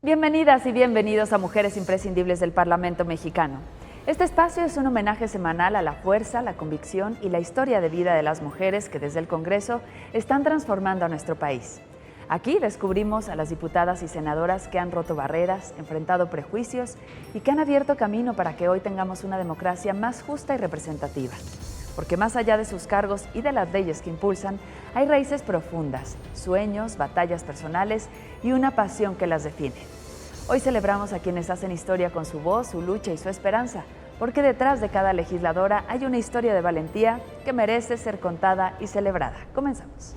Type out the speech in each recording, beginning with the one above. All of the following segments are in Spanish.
Bienvenidas y bienvenidos a Mujeres Imprescindibles del Parlamento Mexicano. Este espacio es un homenaje semanal a la fuerza, la convicción y la historia de vida de las mujeres que desde el Congreso están transformando a nuestro país. Aquí descubrimos a las diputadas y senadoras que han roto barreras, enfrentado prejuicios y que han abierto camino para que hoy tengamos una democracia más justa y representativa. Porque más allá de sus cargos y de las leyes que impulsan, hay raíces profundas, sueños, batallas personales y una pasión que las define. Hoy celebramos a quienes hacen historia con su voz, su lucha y su esperanza, porque detrás de cada legisladora hay una historia de valentía que merece ser contada y celebrada. Comenzamos.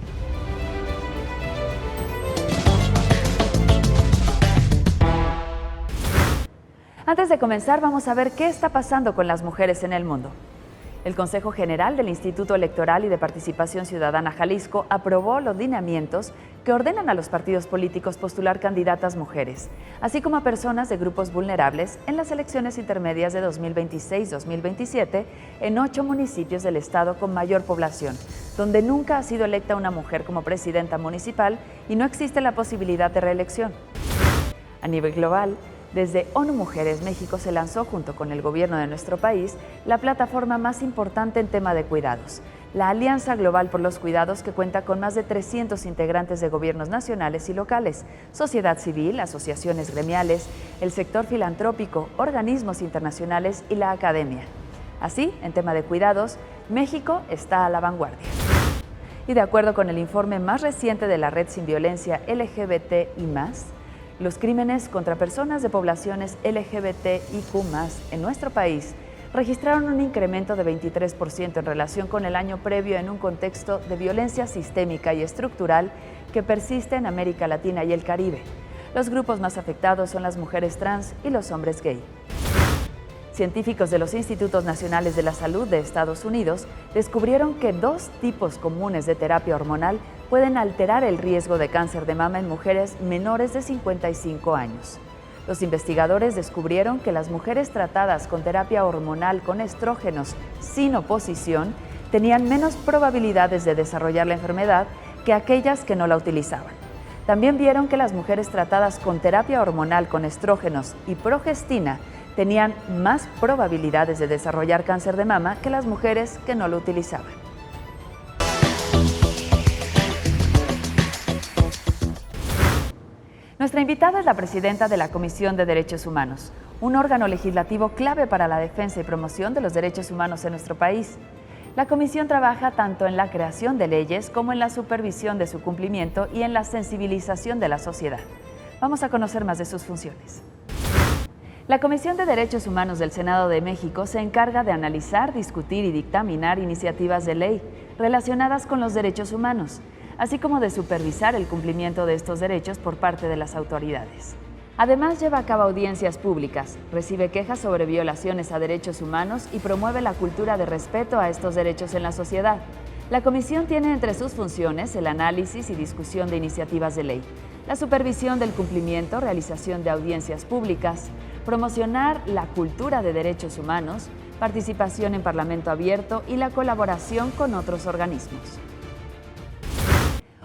Antes de comenzar, vamos a ver qué está pasando con las mujeres en el mundo. El Consejo General del Instituto Electoral y de Participación Ciudadana Jalisco aprobó los lineamientos que ordenan a los partidos políticos postular candidatas mujeres, así como a personas de grupos vulnerables en las elecciones intermedias de 2026-2027 en 8 municipios del estado con mayor población, donde nunca ha sido electa una mujer como presidenta municipal y no existe la posibilidad de reelección. A nivel global, desde ONU Mujeres México se lanzó junto con el gobierno de nuestro país la plataforma más importante en tema de cuidados, la Alianza Global por los Cuidados, que cuenta con más de 300 integrantes de gobiernos nacionales y locales, sociedad civil, asociaciones gremiales, el sector filantrópico, organismos internacionales y la academia. Así, en tema de cuidados, México está a la vanguardia. Y de acuerdo con el informe más reciente de la Red Sin Violencia LGBTI+, los crímenes contra personas de poblaciones LGBTIQ+ en nuestro país registraron un incremento de 23% en relación con el año previo en un contexto de violencia sistémica y estructural que persiste en América Latina y el Caribe. Los grupos más afectados son las mujeres trans y los hombres gay. Científicos de los Institutos Nacionales de la Salud de Estados Unidos descubrieron que 2 tipos comunes de terapia hormonal pueden alterar el riesgo de cáncer de mama en mujeres menores de 55 años. Los investigadores descubrieron que las mujeres tratadas con terapia hormonal con estrógenos sin oposición tenían menos probabilidades de desarrollar la enfermedad que aquellas que no la utilizaban. También vieron que las mujeres tratadas con terapia hormonal con estrógenos y progestina tenían más probabilidades de desarrollar cáncer de mama que las mujeres que no lo utilizaban. Nuestra invitada es la presidenta de la Comisión de Derechos Humanos, un órgano legislativo clave para la defensa y promoción de los derechos humanos en nuestro país. La comisión trabaja tanto en la creación de leyes como en la supervisión de su cumplimiento y en la sensibilización de la sociedad. Vamos a conocer más de sus funciones. La Comisión de Derechos Humanos del Senado de México se encarga de analizar, discutir y dictaminar iniciativas de ley relacionadas con los derechos humanos, así como de supervisar el cumplimiento de estos derechos por parte de las autoridades. Además, lleva a cabo audiencias públicas, recibe quejas sobre violaciones a derechos humanos y promueve la cultura de respeto a estos derechos en la sociedad. La comisión tiene entre sus funciones el análisis y discusión de iniciativas de ley, la supervisión del cumplimiento, realización de audiencias públicas, promocionar la cultura de derechos humanos, participación en Parlamento abierto y la colaboración con otros organismos.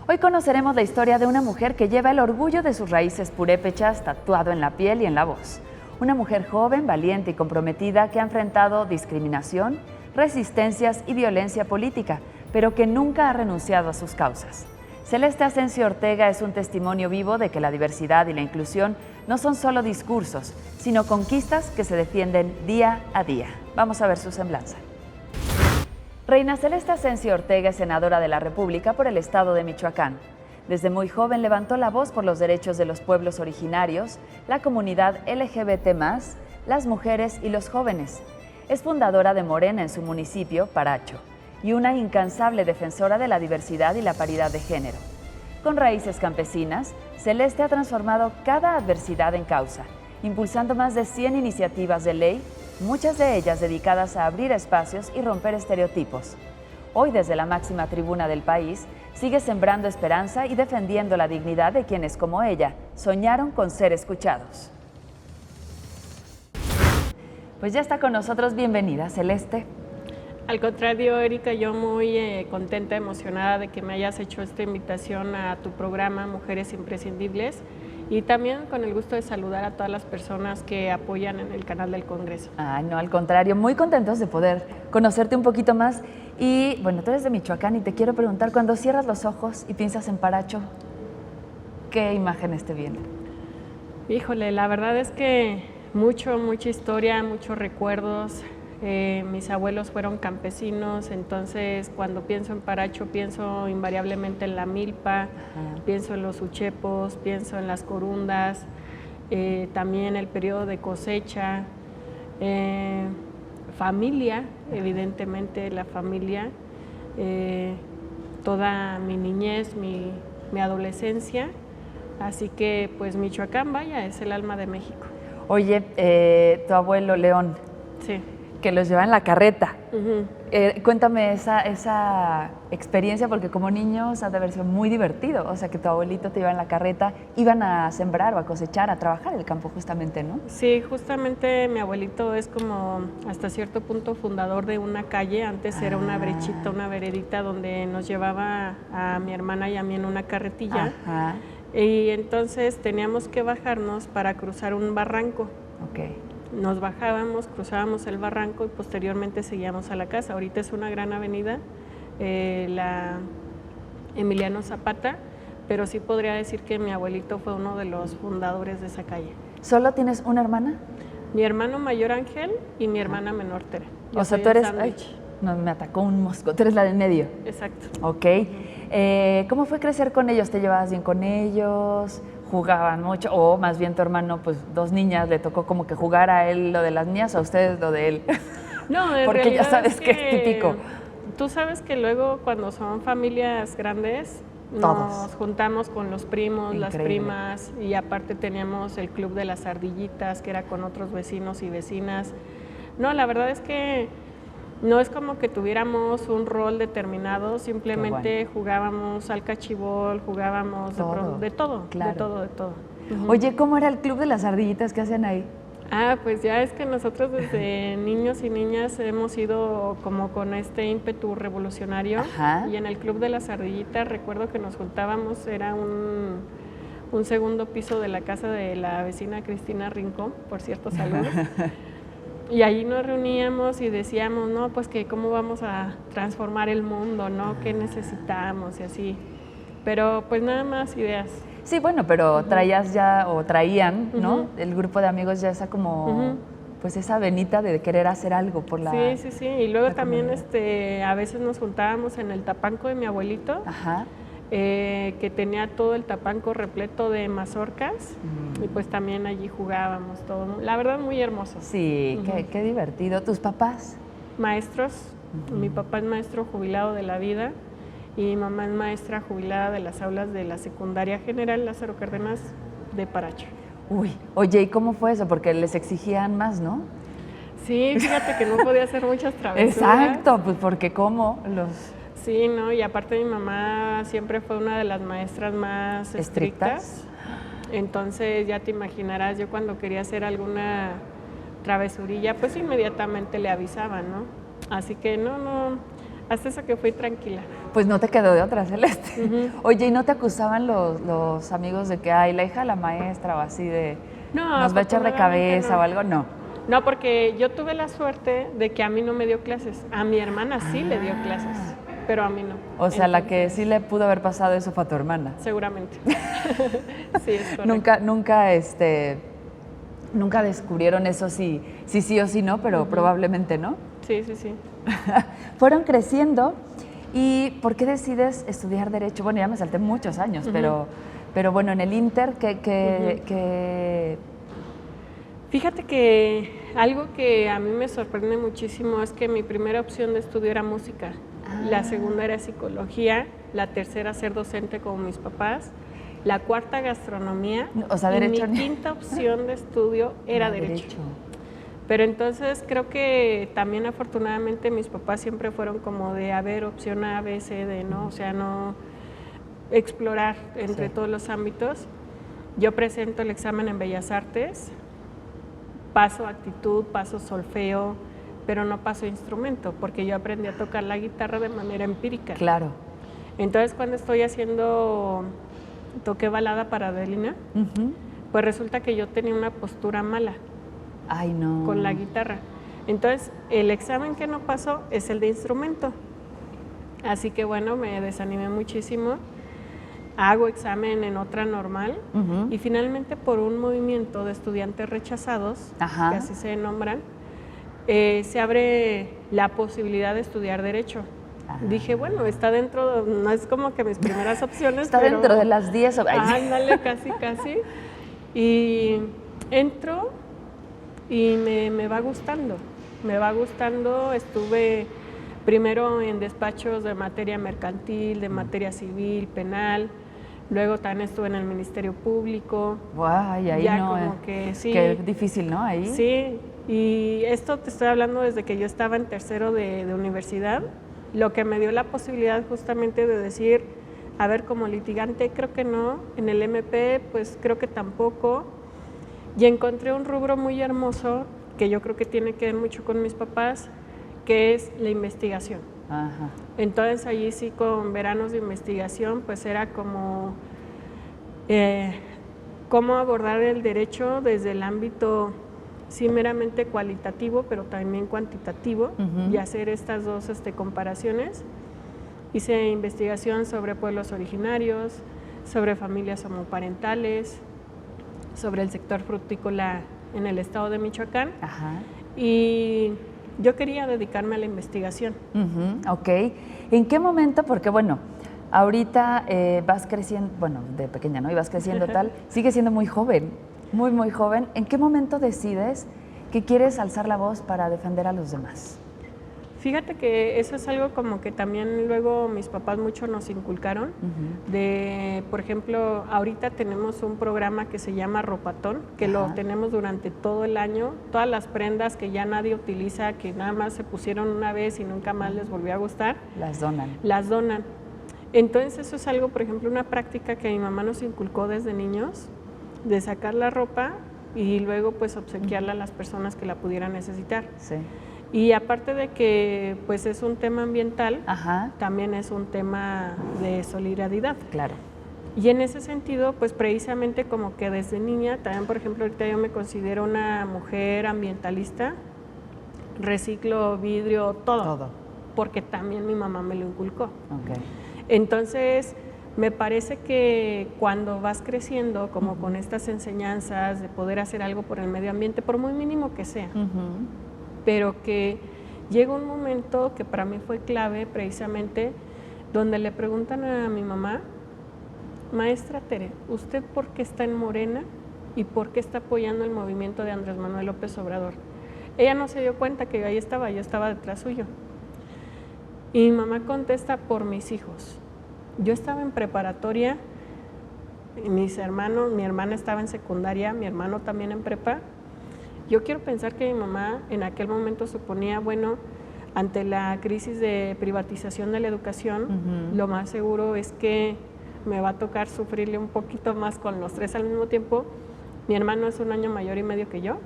Hoy conoceremos la historia de una mujer que lleva el orgullo de sus raíces purépechas tatuado en la piel y en la voz. Una mujer joven, valiente y comprometida que ha enfrentado discriminación, resistencias y violencia política, pero que nunca ha renunciado a sus causas. Celeste Asensio Ortega es un testimonio vivo de que la diversidad y la inclusión no son solo discursos, sino conquistas que se defienden día a día. Vamos a ver su semblanza. Reina Celeste Asensio Ortega es senadora de la República por el estado de Michoacán. Desde muy joven levantó la voz por los derechos de los pueblos originarios, la comunidad LGBT+, las mujeres y los jóvenes. Es fundadora de Morena en su municipio, Paracho, y una incansable defensora de la diversidad y la paridad de género. Con raíces campesinas, Celeste ha transformado cada adversidad en causa, impulsando más de 100 iniciativas de ley, muchas de ellas dedicadas a abrir espacios y romper estereotipos. Hoy, desde la máxima tribuna del país, sigue sembrando esperanza y defendiendo la dignidad de quienes, como ella, soñaron con ser escuchados. Pues ya está con nosotros. Bienvenida, Celeste. Al contrario, Erika, yo muy contenta, emocionada de que me hayas hecho esta invitación a tu programa Mujeres Imprescindibles, y también con el gusto de saludar a todas las personas que apoyan en el canal del Congreso. No, al contrario, muy contentos de poder conocerte un poquito más. Y bueno, tú eres de Michoacán y te quiero preguntar, cuando cierras los ojos y piensas en Paracho, ¿qué imágenes te vienen? Híjole, la verdad es que mucha historia, muchos recuerdos. Mis abuelos fueron campesinos, entonces cuando pienso en Paracho pienso invariablemente en la milpa, pienso en los uchepos, pienso en las corundas, también el periodo de cosecha, familia, evidentemente la familia, toda mi niñez, mi adolescencia, así que pues Michoacán, vaya, es el alma de México. Oye, tu abuelo León. Sí. Que los lleva en la carreta. Cuéntame esa experiencia, porque como niños ha de haber sido muy divertido. O sea, que tu abuelito te iba en la carreta, iban a sembrar o a cosechar, a trabajar el campo justamente, ¿no? Sí, justamente mi abuelito es como hasta cierto punto fundador de una calle. Antes era una brechita, una veredita donde nos llevaba a mi hermana y a mí en una carretilla. Y entonces teníamos que bajarnos para cruzar un barranco. Nos bajábamos, cruzábamos el barranco y posteriormente seguíamos a la casa. Ahorita es una gran avenida, la Emiliano Zapata, pero sí podría decir que mi abuelito fue uno de los fundadores de esa calle. ¿Solo tienes una hermana? Mi hermano mayor Ángel y mi hermana menor Tere. O sea, tú eres... no, me atacó un mosco. Tú eres la del medio. Exacto. Ok. ¿Cómo fue crecer con ellos? ¿Te llevabas bien con ellos? ¿Jugaban mucho? O más bien tu hermano, pues 2 niñas, ¿le tocó como que jugar a él lo de las niñas o a ustedes lo de él? No, en porque ya sabes que es típico. Tú sabes que luego cuando son familias grandes, nos juntamos con los primos, las primas, y aparte teníamos el club de las ardillitas, que era con otros vecinos y vecinas. No, la verdad es que no es como que tuviéramos un rol determinado, simplemente jugábamos al cachibol, jugábamos de todo. Oye, ¿cómo era el club de las ardillitas? ¿Qué hacían ahí? Pues ya es que nosotros desde niños y niñas hemos ido como con este ímpetu revolucionario. Y en el club de las ardillitas recuerdo que nos juntábamos, era un segundo piso de la casa de la vecina Cristina Rincón, por cierto, saludos. Y allí nos reuníamos y decíamos, no, pues que cómo vamos a transformar el mundo, ¿no? ¿Qué necesitamos? Y así. Pero pues nada más ideas. Sí, bueno, pero traías ya, o traían, ¿no? El grupo de amigos ya esa como, pues esa venita de querer hacer algo por la... Sí. Y luego también a veces nos juntábamos en el tapanco de mi abuelito. Que tenía todo el tapanco repleto de mazorcas y pues también allí jugábamos todo. La verdad, muy hermoso. Sí, qué divertido. ¿Tus papás? Maestros. Mi papá es maestro jubilado de la vida y mi mamá es maestra jubilada de las aulas de la secundaria general Lázaro Cárdenas de Paracho. Oye, ¿y cómo fue eso? Porque les exigían más, ¿no? Sí, fíjate que no podía hacer muchas travesuras. Exacto, pues porque ¿cómo? Sí, ¿no? Y aparte mi mamá siempre fue una de las maestras más estrictas. Entonces ya te imaginarás, yo cuando quería hacer alguna travesurilla, pues inmediatamente le avisaba, ¿no? Así que no, hasta eso que fui tranquila. Pues no te quedó de otra, Celeste. Oye, ¿y no te acusaban los amigos de que, la hija de la maestra o así de, nos va a echar de cabeza o algo? No, porque yo tuve la suerte de que a mí no me dio clases, a mi hermana sí le dio clases. Pero a mí no. O sea, la que sí le pudo haber pasado eso fue a tu hermana. Seguramente. Sí, es correcto. Nunca descubrieron eso sí o sí no, pero probablemente no. Sí. Fueron creciendo. ¿Y por qué decides estudiar Derecho? Bueno, ya me salté muchos años, pero bueno, en el Inter, ¿qué? Fíjate que algo que a mí me sorprende muchísimo es que mi primera opción de estudio era música. la segunda era psicología, la tercera ser docente como mis papás, la cuarta gastronomía, o sea, derecho, y mi quinta opción de estudio era derecho. Pero entonces creo que también afortunadamente mis papás siempre fueron como de, a ver, opción A, B, C, D, ¿no? O sea, no explorar entre todos los ámbitos. Yo presento el examen en Bellas Artes, paso actitud, paso solfeo, pero no paso instrumento, porque yo aprendí a tocar la guitarra de manera empírica. Claro. Entonces cuando toqué balada para Adelina, pues resulta que yo tenía una postura mala. Ay, no. Con la guitarra. Entonces, el examen que no pasó es el de instrumento. Así que bueno, me desanimé muchísimo. Hago examen en otra normal y finalmente por un movimiento de estudiantes rechazados, que así se nombran, se abre la posibilidad de estudiar Derecho. Dije, bueno, está dentro, no es como que mis primeras opciones, está pero dentro de las 10. Ándale, casi. Y entro y me va gustando, estuve primero en despachos de materia mercantil, de materia civil, penal, luego también estuve en el Ministerio Público. Guay, ahí ya no, como que sí. Qué difícil, ¿no? Ahí. Sí, y esto te estoy hablando desde que yo estaba en tercero de universidad, lo que me dio la posibilidad justamente de decir, a ver, como litigante creo que no, en el MP pues creo que tampoco. Y encontré un rubro muy hermoso que yo creo que tiene que ver mucho con mis papás, que es la investigación. Entonces allí sí con veranos de investigación pues era como cómo abordar el derecho desde el ámbito sí meramente cualitativo pero también cuantitativo y hacer estas dos comparaciones. Hice investigación sobre pueblos originarios, sobre familias homoparentales, sobre el sector frutícola en el estado de Michoacán. Y yo quería dedicarme a la investigación. Ok. ¿En qué momento? Porque bueno, ahorita vas creciendo, bueno, de pequeña, ¿no? Y vas creciendo tal, sigues siendo muy joven, muy joven. ¿En qué momento decides que quieres alzar la voz para defender a los demás? Fíjate que eso es algo como que también luego mis papás mucho nos inculcaron, de, por ejemplo, ahorita tenemos un programa que se llama Ropatón, que lo tenemos durante todo el año, todas las prendas que ya nadie utiliza, que nada más se pusieron una vez y nunca más les volvió a gustar. Las donan. Las donan. Entonces eso es algo, por ejemplo, una práctica que mi mamá nos inculcó desde niños, de sacar la ropa y luego pues obsequiarla a las personas que la pudieran necesitar. Sí. Y aparte de que pues es un tema ambiental, también es un tema de solidaridad. Claro. Y en ese sentido, pues precisamente como que desde niña, también por ejemplo ahorita yo me considero una mujer ambientalista, reciclo vidrio, todo. Porque también mi mamá me lo inculcó. Entonces, me parece que cuando vas creciendo como con estas enseñanzas de poder hacer algo por el medio ambiente, por muy mínimo que sea, pero que llega un momento que para mí fue clave precisamente, donde le preguntan a mi mamá, maestra Tere, ¿usted por qué está en Morena y por qué está apoyando el movimiento de Andrés Manuel López Obrador? Ella no se dio cuenta que yo ahí estaba, yo estaba detrás suyo. Y mi mamá contesta, por mis hijos. Yo estaba en preparatoria, mis hermanos, mi hermana estaba en secundaria, mi hermano también en prepa. Yo quiero pensar que mi mamá en aquel momento suponía, bueno, ante la crisis de privatización de la educación, lo más seguro es que me va a tocar sufrirle un poquito más con los tres al mismo tiempo. Mi hermano es 1 año mayor y medio que yo,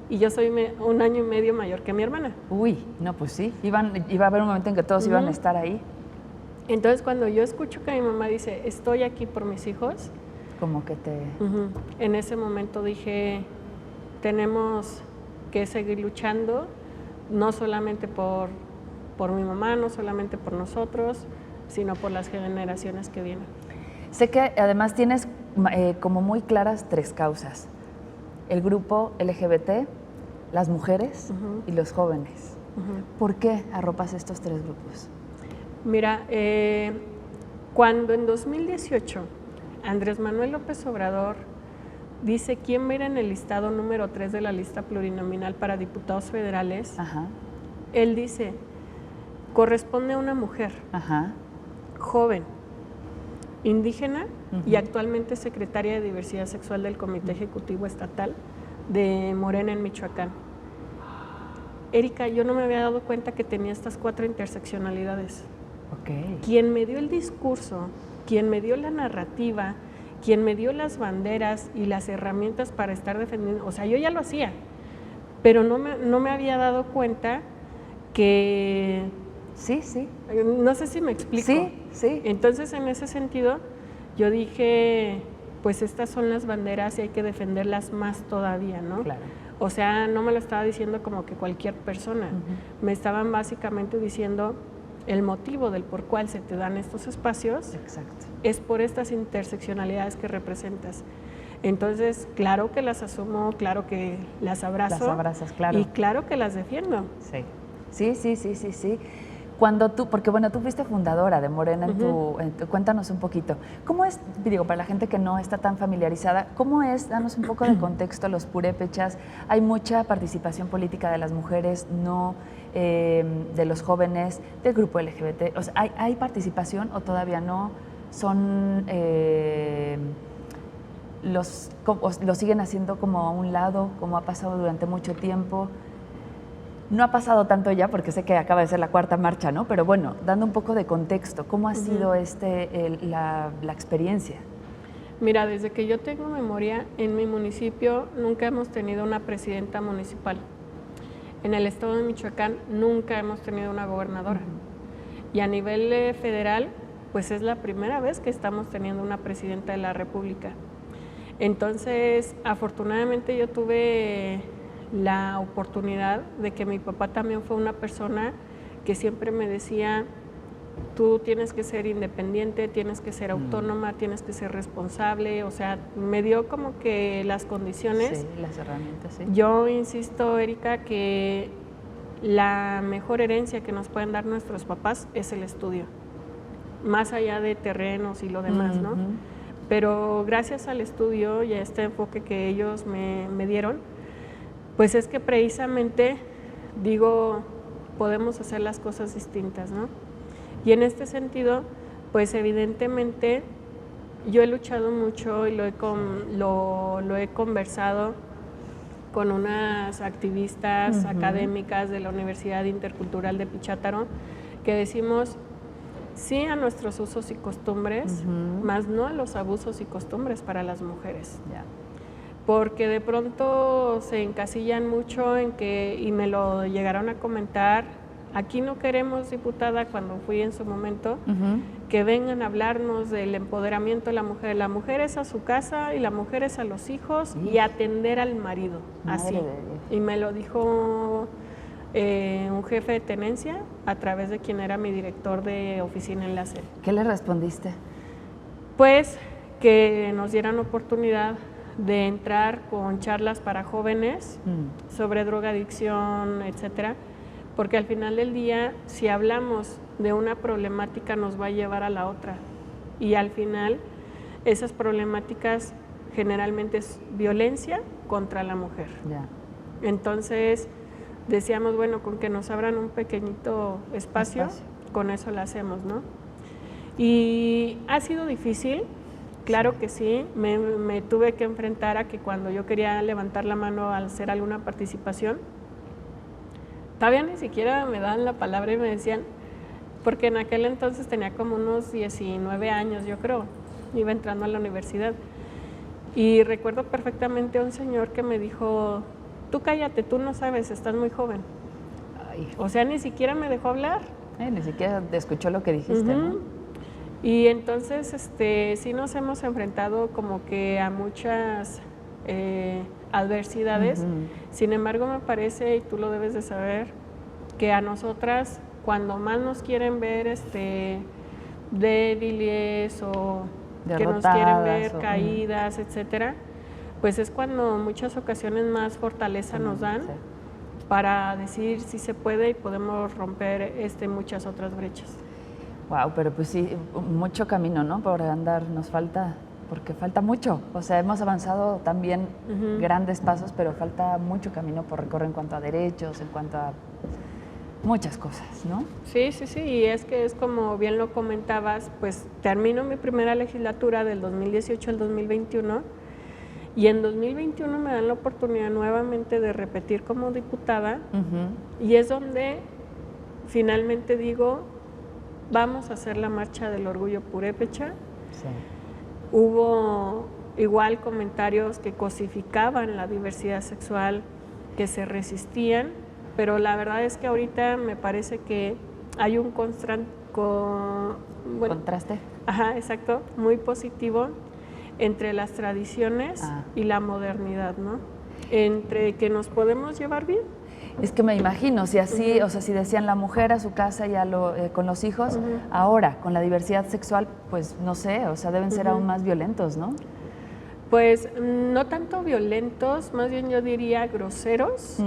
y yo soy 1 año y medio mayor que mi hermana. Uy, no, pues sí, iba a haber un momento en que todos iban a estar ahí. Entonces, cuando yo escucho que mi mamá dice, estoy aquí por mis hijos, como que te... en ese momento dije, tenemos que seguir luchando, no solamente por mi mamá, no solamente por nosotros, sino por las generaciones que vienen. Sé que además tienes como muy claras 3 causas: el grupo LGBT, las mujeres y los jóvenes. ¿Por qué arropas estos 3 grupos? Mira, cuando en 2018 Andrés Manuel López Obrador dice quién va a ir en el listado número 3 de la lista plurinominal para diputados federales, él dice, corresponde a una mujer joven, indígena y actualmente secretaria de Diversidad Sexual del Comité Ejecutivo Estatal de Morena en Michoacán. Erika, yo no me había dado cuenta que tenía estas 4 interseccionalidades. Quien me dio el discurso, quien me dio la narrativa, quien me dio las banderas y las herramientas para estar defendiendo, o sea, yo ya lo hacía, pero no me había dado cuenta que... Sí, sí. No sé si me explico. Sí, sí. Entonces, en ese sentido, yo dije, pues estas son las banderas y hay que defenderlas más todavía, ¿no? Claro. O sea, no me lo estaba diciendo como que cualquier persona, me estaban básicamente diciendo el motivo del por cual se te dan estos espacios. Exacto. Es por estas interseccionalidades que representas. Entonces, claro que las asumo, claro que las abrazo. Las abrazas, claro. Y claro que las defiendo. Sí, sí, sí, sí, sí, sí. Cuando tú, porque bueno, tú fuiste fundadora de Morena, cuéntanos un poquito. ¿Cómo es, digo, para la gente que no está tan familiarizada, cómo es, danos un poco de contexto, los purépechas? Hay mucha participación política de las mujeres, no de los jóvenes, del grupo LGBT. O sea, ¿hay participación o todavía no? ¿Son, lo siguen haciendo como a un lado, como ha pasado durante mucho tiempo? No ha pasado tanto ya, porque sé que acaba de ser la 4ª marcha, ¿no? Pero bueno, dando un poco de contexto, ¿cómo ha sido la experiencia? Mira, desde que yo tengo memoria, en mi municipio nunca hemos tenido una presidenta municipal. En el estado de Michoacán nunca hemos tenido una gobernadora. Y a nivel federal, pues es la primera vez que estamos teniendo una presidenta de la República. Entonces, afortunadamente yo tuve la oportunidad de que mi papá también fue una persona que siempre me decía, tú tienes que ser independiente, tienes que ser autónoma, tienes que ser responsable, o sea, me dio como que las condiciones. Sí, las herramientas, sí. Yo insisto, Erika, que la mejor herencia que nos pueden dar nuestros papás es el estudio, más allá de terrenos y lo demás, ¿no? Pero gracias al estudio y a este enfoque que ellos me dieron, pues es que precisamente, digo, podemos hacer las cosas distintas, ¿no? Y en este sentido, pues evidentemente yo he luchado mucho y lo he conversado con unas activistas académicas de la Universidad Intercultural de Pichátaro, que decimos sí a nuestros usos y costumbres, más no a los abusos y costumbres para las mujeres. Porque de pronto se encasillan mucho en que, y me lo llegaron a comentar, aquí no queremos, diputada, cuando fui en su momento, que vengan a hablarnos del empoderamiento de la mujer. La mujer es a su casa y la mujer es a los hijos y atender al marido, así. Y me lo dijo un jefe de tenencia a través de quien era mi director de oficina enlace. ¿Qué le respondiste? Pues que nos dieran oportunidad de entrar con charlas para jóvenes sobre drogadicción, etcétera, porque al final del día, si hablamos de una problemática, nos va a llevar a la otra, y al final esas problemáticas generalmente es violencia contra la mujer. Entonces decíamos, bueno, con que nos abran un pequeñito espacio, con eso lo hacemos, ¿no? Y ha sido difícil. Claro que sí, me tuve que enfrentar a que cuando yo quería levantar la mano al hacer alguna participación, todavía ni siquiera me daban la palabra y me decían, porque en aquel entonces tenía como unos 19 años, yo creo, iba entrando a la universidad. Y recuerdo perfectamente a un señor que me dijo, tú cállate, tú no sabes, estás muy joven. O sea, ni siquiera me dejó hablar. Ni siquiera te escuchó lo que dijiste, ¿no? Y entonces sí nos hemos enfrentado como que a muchas adversidades. Sin embargo, me parece, y tú lo debes de saber, que a nosotras, cuando más nos quieren ver débiles o derrotadas, que nos quieren ver caídas, etcétera, pues es cuando en muchas ocasiones más fortaleza nos dan para decir si se puede y podemos romper muchas otras brechas. Wow, pero pues sí, mucho camino, ¿no? Por andar nos falta, porque falta mucho. O sea, hemos avanzado también grandes pasos, pero falta mucho camino por recorrer en cuanto a derechos, en cuanto a muchas cosas, ¿no? Sí, sí, sí, y es que es como bien lo comentabas, pues termino mi primera legislatura del 2018 al 2021 y en 2021 me dan la oportunidad nuevamente de repetir como diputada y es donde finalmente digo, vamos a hacer la marcha del orgullo purépecha. Sí. Hubo igual comentarios que cosificaban la diversidad sexual, que se resistían, pero la verdad es que ahorita me parece que hay un contraste. Ajá, exacto, muy positivo entre las tradiciones y la modernidad, ¿no? Entre que nos podemos llevar bien. Es que me imagino, si así, o sea, si decían la mujer a su casa ya con los hijos, ahora con la diversidad sexual, pues no sé, o sea, deben ser aún más violentos, ¿no? Pues no tanto violentos, más bien yo diría groseros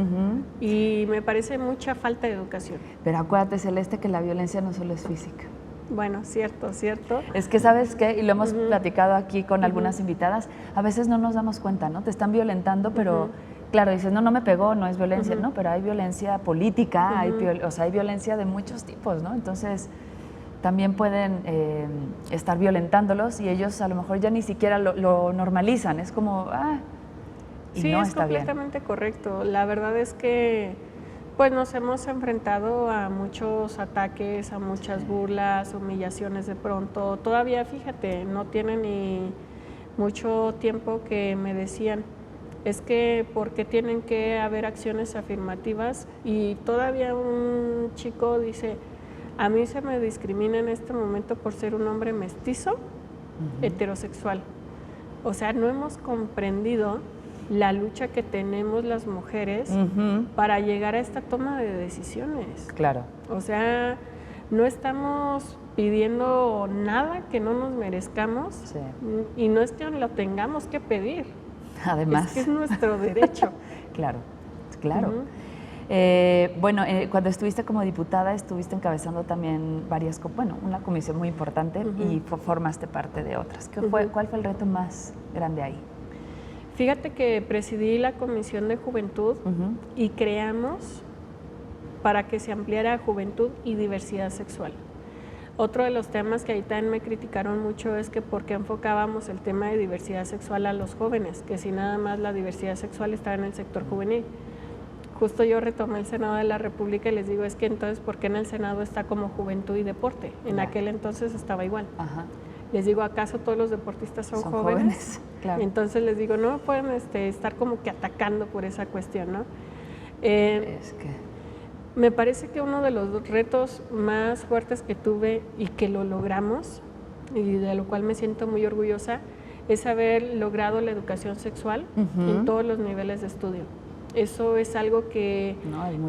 y me parece mucha falta de educación. Pero acuérdate, Celeste, que la violencia no solo es física. Bueno, cierto, cierto. Es que, ¿sabes qué? Y lo hemos platicado aquí con algunas invitadas, a veces no nos damos cuenta, ¿no? Te están violentando, pero claro, dices, no me pegó, no es violencia, ¿no? Pero hay violencia política, hay violencia de muchos tipos, ¿no? Entonces también pueden estar violentándolos y ellos a lo mejor ya ni siquiera lo normalizan, es como, y sí, no es está bien. Completamente correcto. La verdad es que pues nos hemos enfrentado a muchos ataques, a muchas burlas, humillaciones de pronto. Todavía, fíjate, no tiene ni mucho tiempo que me decían, es que ¿por qué tienen que haber acciones afirmativas? Y todavía un chico dice, a mí se me discrimina en este momento por ser un hombre mestizo, heterosexual. O sea, no hemos comprendido la lucha que tenemos las mujeres para llegar a esta toma de decisiones. Claro. O sea, no estamos pidiendo nada que no nos merezcamos y no es que lo tengamos que pedir. Además. Es que es nuestro derecho. Claro, claro. Bueno, cuando estuviste como diputada, estuviste encabezando también una comisión muy importante y formaste parte de otras. ¿Cuál fue el reto más grande ahí? Fíjate que presidí la Comisión de Juventud y creamos para que se ampliara juventud y diversidad sexual. Otro de los temas que ahí también me criticaron mucho es que por qué enfocábamos el tema de diversidad sexual a los jóvenes, que si nada más la diversidad sexual estaba en el sector juvenil. Justo yo retomé el Senado de la República y les digo, es que entonces, ¿por qué en el Senado está como juventud y deporte? En aquel entonces estaba igual. Les digo, ¿acaso todos los deportistas son jóvenes? Claro. Entonces les digo, no pueden estar como que atacando por esa cuestión, ¿no? Es que... Me parece que uno de los retos más fuertes que tuve y que lo logramos, y de lo cual me siento muy orgullosa, es haber logrado la educación sexual en todos los niveles de estudio. Eso es algo que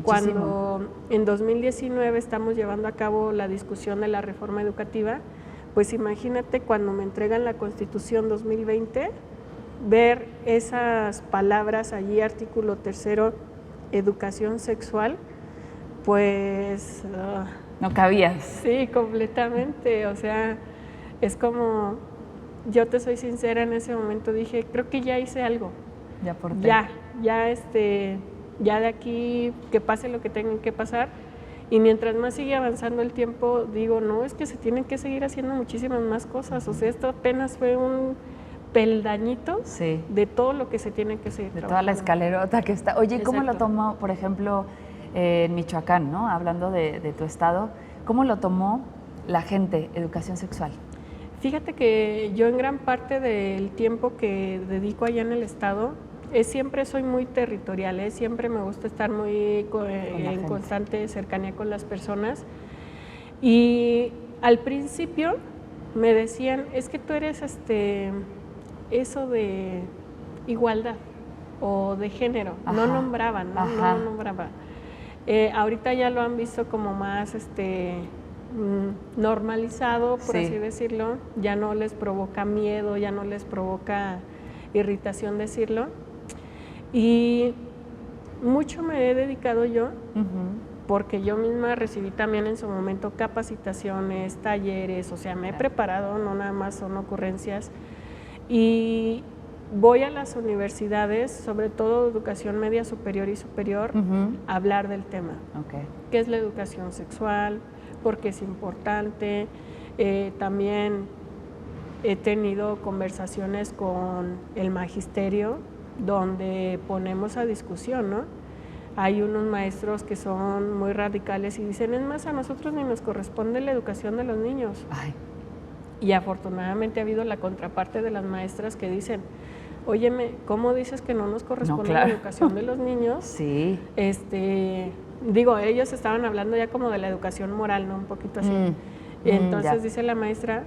cuando en 2019 estamos llevando a cabo la discusión de la reforma educativa, pues imagínate cuando me entregan la Constitución 2020, ver esas palabras allí, artículo 3, educación sexual, pues... no cabías. Sí, completamente, o sea, es como, yo te soy sincera, en ese momento dije, creo que ya hice algo. Ya aporté. Ya de aquí que pase lo que tenga que pasar y mientras más sigue avanzando el tiempo digo, no, es que se tienen que seguir haciendo muchísimas más cosas, o sea, esto apenas fue un peldañito de todo lo que se tiene que seguir trabajando. Toda la escalerota que está. Oye, ¿cómo Exacto. lo tomó, por ejemplo, en Michoacán, ¿no? Hablando de tu estado, ¿cómo lo tomó la gente, educación sexual? Fíjate que yo en gran parte del tiempo que dedico allá en el estado, siempre soy muy territorial, siempre me gusta estar muy en constante cercanía con las personas. Y al principio me decían, es que tú eres eso de igualdad o de género, no nombraban, no nombraban. Ahorita ya lo han visto como más normalizado, por así decirlo, ya no les provoca miedo, ya no les provoca irritación decirlo. Y mucho me he dedicado yo, porque yo misma recibí también en su momento capacitaciones, talleres, o sea, me he preparado, no nada más son ocurrencias. Y voy a las universidades, sobre todo educación media superior y superior, a hablar del tema. Okay. ¿Qué es la educación sexual? ¿Por qué es importante? También he tenido conversaciones con el magisterio donde ponemos a discusión, ¿no? Hay unos maestros que son muy radicales y dicen, es más, a nosotros ni nos corresponde la educación de los niños. Ay. Y afortunadamente ha habido la contraparte de las maestras que dicen, óyeme, ¿cómo dices que no nos corresponde la educación de los niños? Sí. Digo, ellos estaban hablando ya como de la educación moral, ¿no? Un poquito así. Entonces dice la maestra,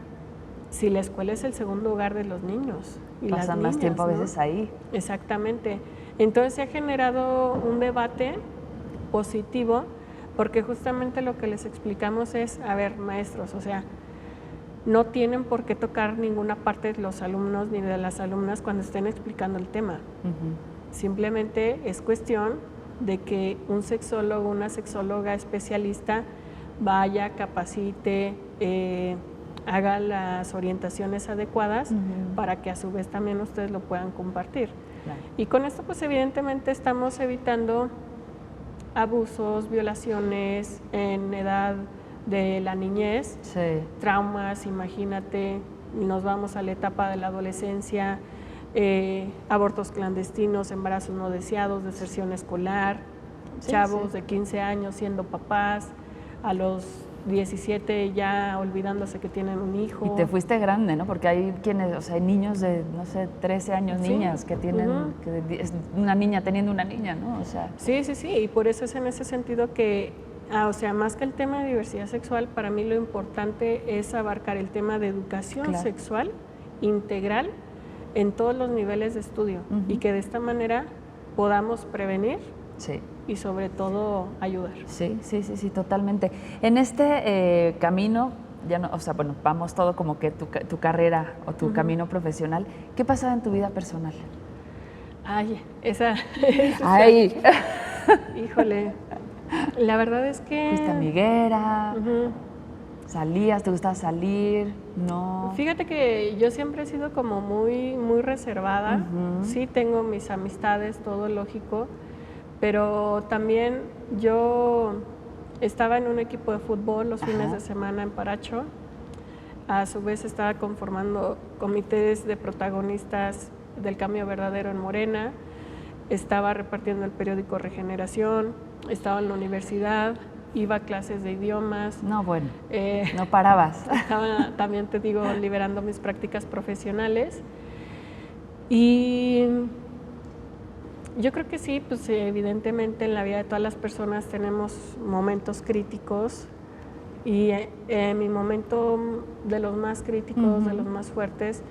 si la escuela es el segundo hogar de los niños y pasan las niñas, más tiempo a ¿no? veces ahí. Exactamente. Entonces se ha generado un debate positivo porque justamente lo que les explicamos es, a ver, maestros, o sea, no tienen por qué tocar ninguna parte de los alumnos ni de las alumnas cuando estén explicando el tema. Simplemente es cuestión de que un sexólogo, una sexóloga especialista vaya, capacite, haga las orientaciones adecuadas para que a su vez también ustedes lo puedan compartir. Claro. Y con esto pues evidentemente estamos evitando abusos, violaciones en edad de la niñez, traumas, imagínate, nos vamos a la etapa de la adolescencia, abortos clandestinos, embarazos no deseados, deserción escolar, chavos de 15 años siendo papás, a los 17 ya olvidándose que tienen un hijo. Y te fuiste grande, ¿no? Porque hay quienes, o sea, hay niños de, no sé, 13 años, niñas que tienen, que es una niña teniendo una niña, ¿no? O sea. Sí, y por eso es en ese sentido que, o sea, más que el tema de diversidad sexual, para mí lo importante es abarcar el tema de educación sexual integral en todos los niveles de estudio y que de esta manera podamos prevenir y sobre todo ayudar. Sí, totalmente. En este camino, ya no, o sea, bueno, vamos todo como que tu carrera o tu camino profesional. ¿Qué pasaba en tu vida personal? Ay, esa Ay. Híjole, la verdad es que... ¿Fuiste amiguera? ¿Salías? ¿Te gustaba salir? ¿No? Fíjate que yo siempre he sido como muy reservada. Sí tengo mis amistades, todo lógico, pero también yo estaba en un equipo de fútbol los fines de semana en Paracho. A su vez estaba conformando comités de protagonistas del cambio verdadero en Morena. Estaba repartiendo el periódico Regeneración, estaba en la universidad, iba a clases de idiomas. No, bueno, no parabas. Estaba, también te digo, liberando mis prácticas profesionales. Y yo creo que sí, pues evidentemente en la vida de todas las personas tenemos momentos críticos y mi momento de los más críticos, de los más fuertes,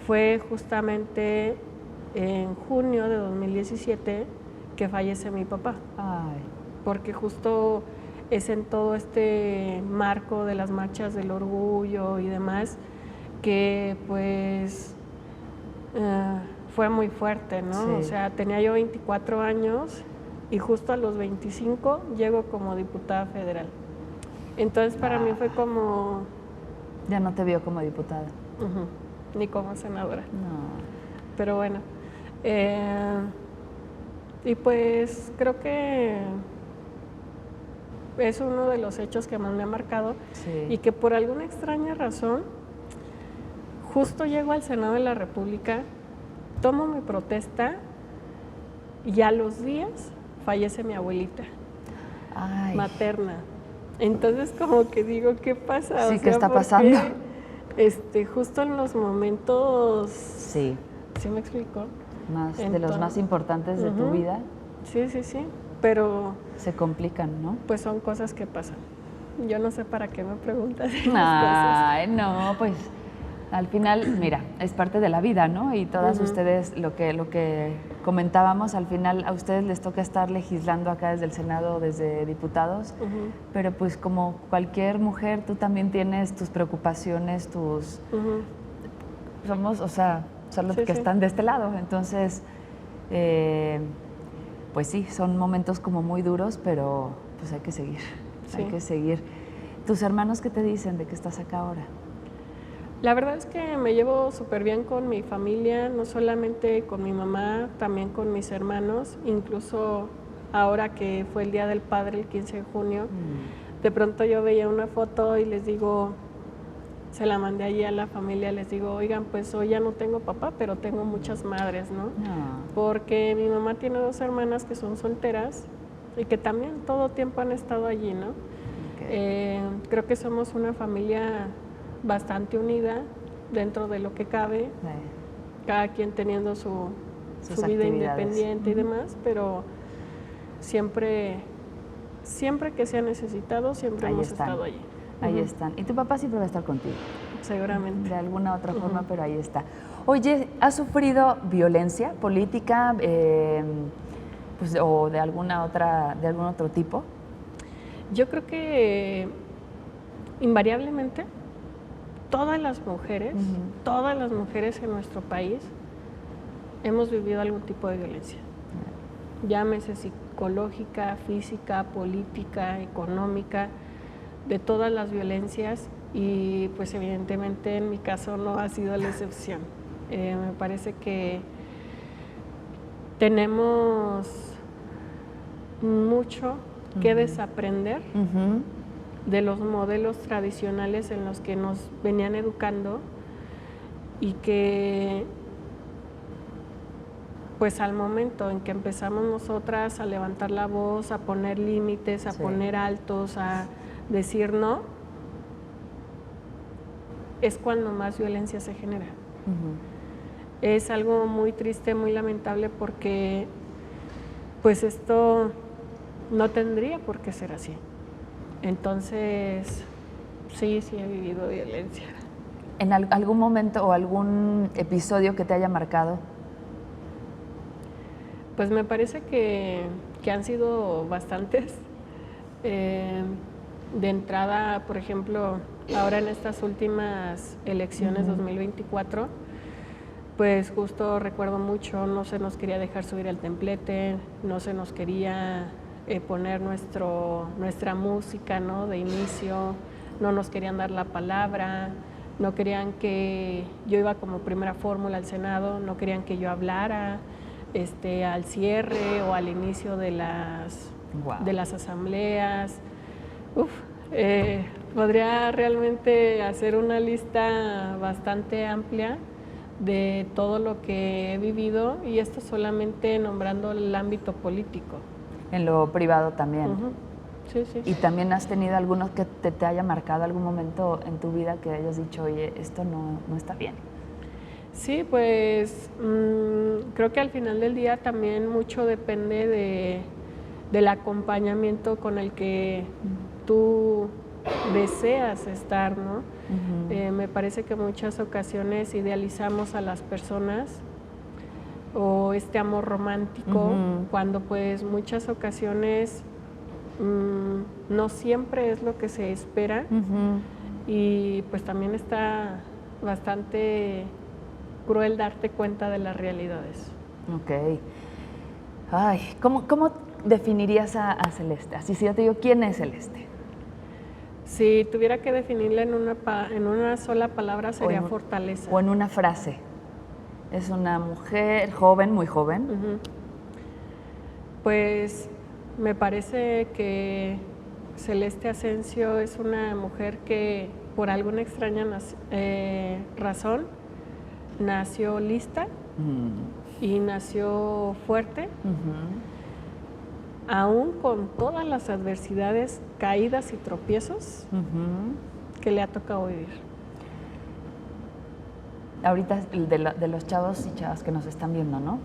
fue justamente en junio de 2017 que fallece mi papá. Ay. Porque justo es en todo este marco de las marchas del orgullo y demás que pues fue muy fuerte, ¿no? Sí. O sea, tenía yo 24 años y justo a los 25 llego como diputada federal. Entonces para mí fue como... Ya no te vio como diputada. Ni como senadora. No. Pero bueno. Y pues creo que es uno de los hechos que más me ha marcado y que por alguna extraña razón justo llego al Senado de la República, tomo mi protesta y a los días fallece mi abuelita materna. Entonces como que digo, ¿qué pasa? Sí, ¿qué está pasando? Justo en los momentos... Sí. ¿Sí me explico? De los más importantes de tu vida. Sí, pero... Se complican, ¿no? Pues son cosas que pasan. Yo no sé para qué me preguntas esas cosas. No, pues al final, mira, es parte de la vida, ¿no? Y todas ustedes, lo que comentábamos, al final a ustedes les toca estar legislando acá desde el Senado, desde diputados, pero pues como cualquier mujer, tú también tienes tus preocupaciones, tus... Somos, o sea, son los que están de este lado, entonces... pues sí, son momentos como muy duros, pero pues hay que seguir, hay que seguir. ¿Tus hermanos qué te dicen de que estás acá ahora? La verdad es que me llevo súper bien con mi familia, no solamente con mi mamá, también con mis hermanos, incluso ahora que fue el Día del Padre, el 15 de junio, de pronto yo veía una foto y les digo, se la mandé allí a la familia, les digo, oigan, pues hoy ya no tengo papá, pero tengo muchas madres, ¿no? Porque mi mamá tiene 2 hermanas que son solteras y que también todo tiempo han estado allí, ¿no? Creo que somos una familia bastante unida dentro de lo que cabe, cada quien teniendo su vida independiente y demás, pero siempre que se ha necesitado, siempre hemos estado allí. Ahí están. Y tu papá siempre va a estar contigo. Seguramente. De alguna otra forma, pero ahí está. Oye, ¿has sufrido violencia política pues, o de algún otro tipo? Yo creo que invariablemente todas las mujeres en nuestro país hemos vivido algún tipo de violencia. Llámese psicológica, física, política, económica, de todas las violencias, y pues evidentemente en mi caso no ha sido la excepción. Me parece que tenemos mucho que desaprender de los modelos tradicionales en los que nos venían educando, y que pues al momento en que empezamos nosotras a levantar la voz, a poner límites, a poner altos, a decir no, es cuando más violencia se genera. Es algo muy triste, muy lamentable, porque pues esto no tendría por qué ser así. Entonces, sí he vivido violencia. ¿En algún momento o algún episodio que te haya marcado? Pues me parece que han sido bastantes. De entrada, por ejemplo, ahora en estas últimas elecciones 2024, pues justo recuerdo mucho, no se nos quería dejar subir al templete, no se nos quería poner nuestra música, ¿no?, de inicio, no nos querían dar la palabra, no querían que yo iba como primera fórmula al Senado, no querían que yo hablara al cierre o al inicio de las asambleas. Podría realmente hacer una lista bastante amplia de todo lo que he vivido, y esto solamente nombrando el ámbito político. En lo privado también. Sí. ¿Y también has tenido algunos que te haya marcado algún momento en tu vida que hayas dicho, oye, esto no está bien? Sí, pues creo que al final del día también mucho depende del acompañamiento con el que tú deseas estar, ¿no? Me parece que en muchas ocasiones idealizamos a las personas, o este amor romántico, cuando pues muchas ocasiones no siempre es lo que se espera, y pues también está bastante cruel darte cuenta de las realidades. Ok. Ay, ¿cómo definirías a Celeste? Así, si yo te digo, ¿quién es Celeste? Si tuviera que definirla en una sola palabra, sería fortaleza. O en una frase. Es una mujer joven, muy joven. Pues me parece que Celeste Asensio es una mujer que por alguna extraña razón nació lista y nació fuerte, aún con todas las adversidades, caídas y tropiezos que le ha tocado vivir. Ahorita de los chavos y chavas que nos están viendo, ¿no?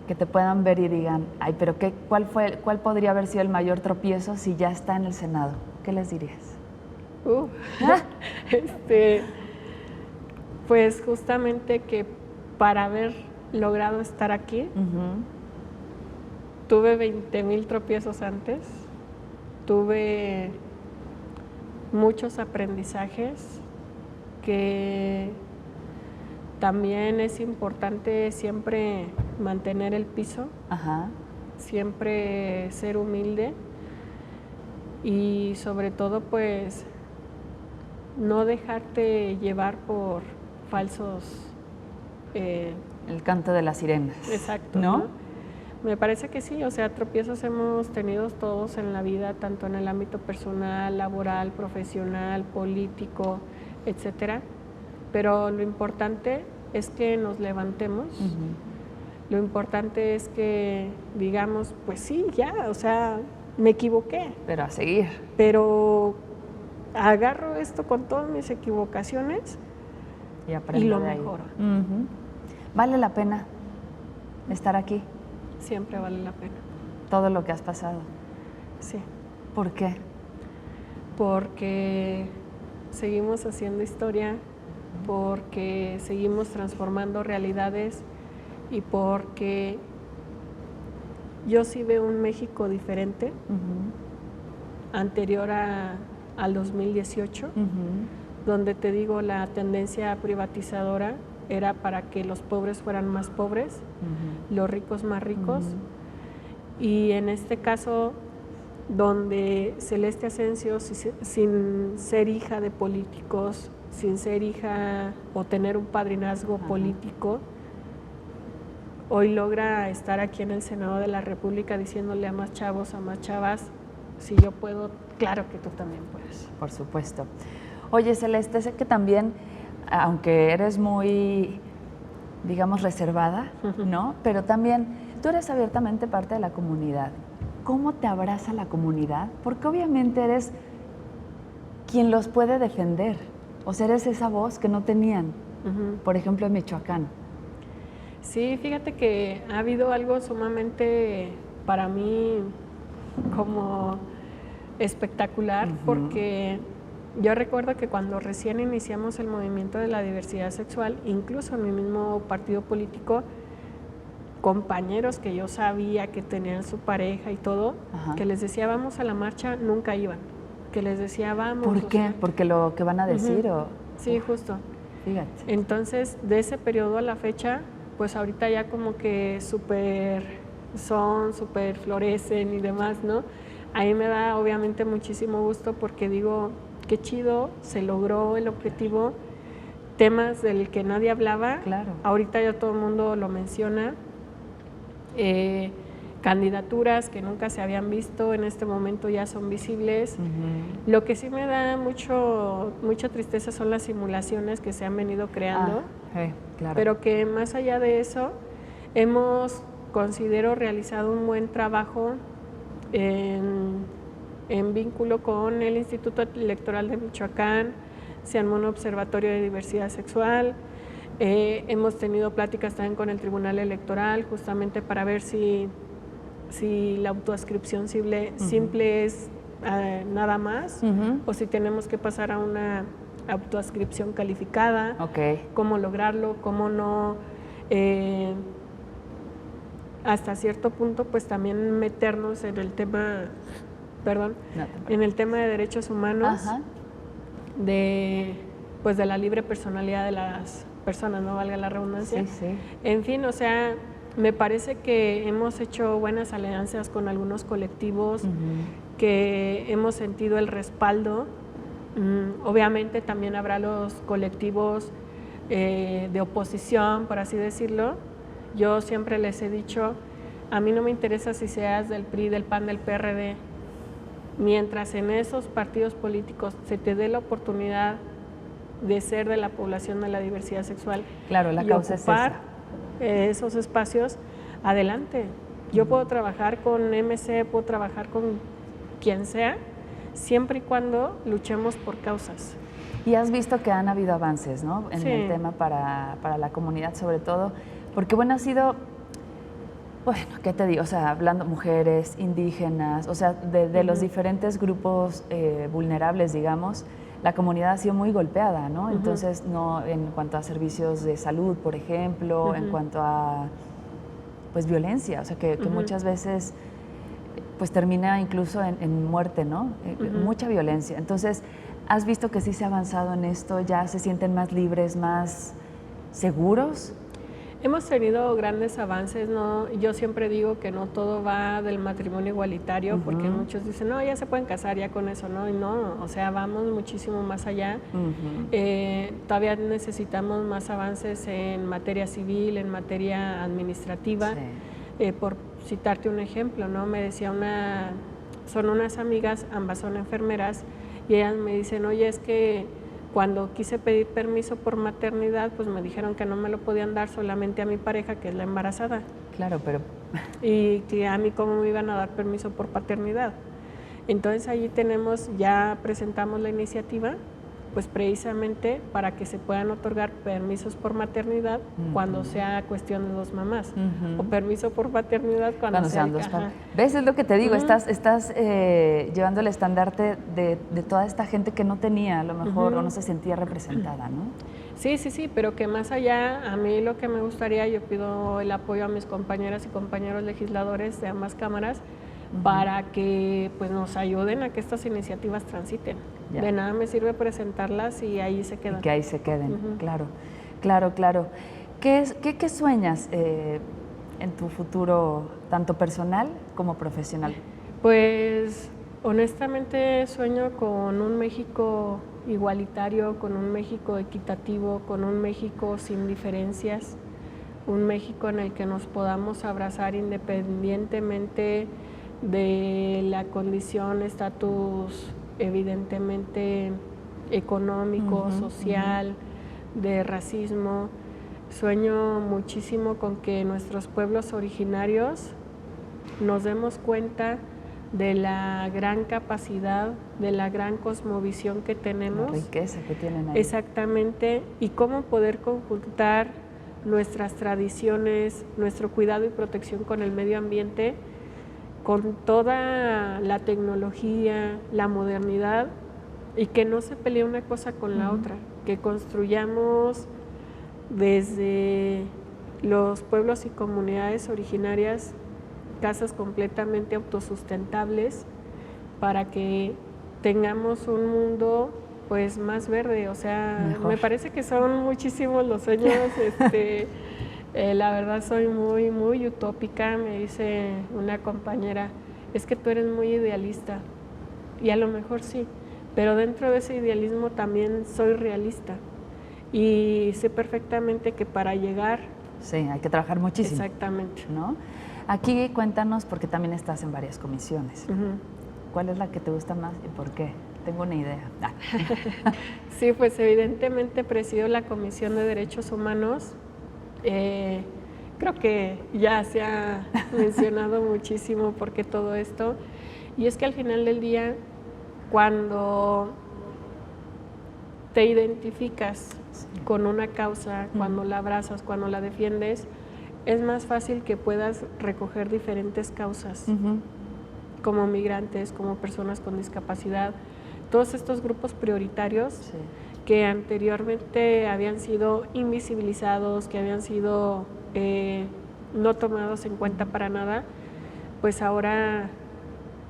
Que te puedan ver y digan, ay, pero ¿cuál podría haber sido el mayor tropiezo si ya está en el Senado? ¿Qué les dirías? Pues justamente que para haber logrado estar aquí, tuve 20,000 tropiezos antes, tuve muchos aprendizajes, que también es importante siempre mantener el piso, siempre ser humilde, y sobre todo pues no dejarte llevar por falsos... el canto de las sirenas. Exacto. ¿No? Me parece que sí, o sea, tropiezos hemos tenido todos en la vida, tanto en el ámbito personal, laboral, profesional, político, etcétera. Pero lo importante es que nos levantemos. Lo importante es que digamos, pues sí, ya, o sea, me equivoqué. Pero a seguir. Pero agarro esto con todas mis equivocaciones y lo mejoro. ¿Vale la pena estar aquí? Siempre vale la pena. Todo lo que has pasado. Sí. ¿Por qué? Porque seguimos haciendo historia, porque seguimos transformando realidades y porque yo sí veo un México diferente, anterior al 2018, donde te digo la tendencia privatizadora era para que los pobres fueran más pobres, los ricos más ricos, y en este caso donde Celeste Asensio, sin ser hija de políticos, sin ser hija o tener un padrinazgo político, hoy logra estar aquí en el Senado de la República diciéndole a más chavos, a más chavas, si yo puedo, claro que tú también puedes. Por supuesto. Oye, Celeste, sé que también, aunque eres muy, digamos, reservada, ¿no? Pero también tú eres abiertamente parte de la comunidad. ¿Cómo te abraza la comunidad? Porque obviamente eres quien los puede defender. O sea, eres esa voz que no tenían, por ejemplo, en Michoacán. Sí, fíjate que ha habido algo sumamente, para mí, como espectacular, porque yo recuerdo que cuando recién iniciamos el movimiento de la diversidad sexual, incluso en mi mismo partido político, compañeros que yo sabía que tenían su pareja y todo, que les decía vamos a la marcha, nunca iban. Que les decía vamos. ¿Por qué? Sea, ¿Porque lo que van a decir? O... Sí, justo. Fíjate. Entonces, de ese periodo a la fecha, pues ahorita ya como que súper florecen y demás, ¿no? A mí me da obviamente muchísimo gusto porque digo, qué chido, se logró el objetivo, temas del que nadie hablaba, claro. Ahorita ya todo el mundo lo menciona, candidaturas que nunca se habían visto, en este momento ya son visibles. Lo que sí me da mucha tristeza son las simulaciones que se han venido creando, claro. Pero que más allá de eso, hemos, considero, realizado un buen trabajo en vínculo con el Instituto Electoral de Michoacán, se armó un observatorio de diversidad sexual, hemos tenido pláticas también con el Tribunal Electoral justamente para ver si la autoadscripción simple es nada más o si tenemos que pasar a una autoadscripción calificada, cómo lograrlo, cómo no, hasta cierto punto pues también meternos en el tema, en el tema de derechos humanos, de la libre personalidad de las personas, no valga la redundancia. En fin, o sea, me parece que hemos hecho buenas alianzas con algunos colectivos, que hemos sentido el respaldo. Obviamente también habrá los colectivos de oposición, por así decirlo. Yo siempre les he dicho, a mí no me interesa si seas del PRI, del PAN, del PRD, mientras en esos partidos políticos se te dé la oportunidad de ser de la población de la diversidad sexual, claro, la causa ocupar es esos espacios, adelante. Yo puedo trabajar con MC, puedo trabajar con quien sea, siempre y cuando luchemos por causas. Y has visto que han habido avances, ¿no? En el tema para la comunidad, sobre todo, porque bueno, ha sido, bueno, ¿qué te digo? O sea, hablando mujeres, indígenas, o sea, de los diferentes grupos vulnerables, digamos, la comunidad ha sido muy golpeada, ¿no? Entonces, no en cuanto a servicios de salud, por ejemplo, en cuanto a, pues, violencia, o sea, que muchas veces pues termina incluso en muerte, ¿no? Mucha violencia. Entonces, ¿has visto que sí se ha avanzado en esto? ¿Ya se sienten más libres, más seguros? Hemos tenido grandes avances, ¿no? Yo siempre digo que no todo va del matrimonio igualitario, porque muchos dicen, no, ya se pueden casar ya con eso, ¿no? Y no, o sea, vamos muchísimo más allá. Todavía necesitamos más avances en materia civil, en materia administrativa. Sí. Por citarte un ejemplo, ¿no? Me decía son unas amigas, ambas son enfermeras, y ellas me dicen, oye, es que cuando quise pedir permiso por maternidad, pues me dijeron que no me lo podían dar solamente a mi pareja, que es la embarazada. Claro, pero... Y que a mí cómo me iban a dar permiso por paternidad. Entonces allí ya presentamos la iniciativa, pues precisamente para que se puedan otorgar permisos por maternidad cuando sea cuestión de dos mamás, o permiso por paternidad cuando sean dos papás. ¿Ves? Es lo que te digo, estás llevando el estandarte de toda esta gente que no tenía a lo mejor o no se sentía representada, ¿no? Sí, pero que más allá, a mí lo que me gustaría, yo pido el apoyo a mis compañeras y compañeros legisladores de ambas cámaras para que pues nos ayuden a que estas iniciativas transiten. Ya. De nada me sirve presentarlas y ahí se quedan. Y que ahí se queden, claro. ¿Qué sueñas en tu futuro, tanto personal como profesional? Pues honestamente sueño con un México igualitario, con un México equitativo, con un México sin diferencias, un México en el que nos podamos abrazar independientemente de la condición, estatus evidentemente económico, social, de racismo. Sueño muchísimo con que nuestros pueblos originarios nos demos cuenta de la gran capacidad, de la gran cosmovisión que tenemos. La riqueza que tienen ahí. Exactamente, y cómo poder conjuntar nuestras tradiciones, nuestro cuidado y protección con el medio ambiente, con toda la tecnología, la modernidad, y que no se pelee una cosa con la otra, que construyamos desde los pueblos y comunidades originarias casas completamente autosustentables para que tengamos un mundo pues más verde. O sea, mejor. Me parece que son muchísimos los sueños. La verdad soy muy utópica. Me dice una compañera, es que tú eres muy idealista, y a lo mejor sí, pero dentro de ese idealismo también soy realista y sé perfectamente que para llegar... Sí, hay que trabajar muchísimo. Exactamente. ¿No? Aquí cuéntanos, porque también estás en varias comisiones. ¿Cuál es la que te gusta más y por qué? Tengo una idea. Sí, pues evidentemente presido la Comisión de Derechos Humanos. Creo que ya se ha mencionado muchísimo por qué todo esto. Y es que al final del día, cuando te identificas con una causa, cuando la abrazas, cuando la defiendes, es más fácil que puedas recoger diferentes causas, como migrantes, como personas con discapacidad, todos estos grupos prioritarios que anteriormente habían sido invisibilizados, que habían sido no tomados en cuenta para nada, pues ahora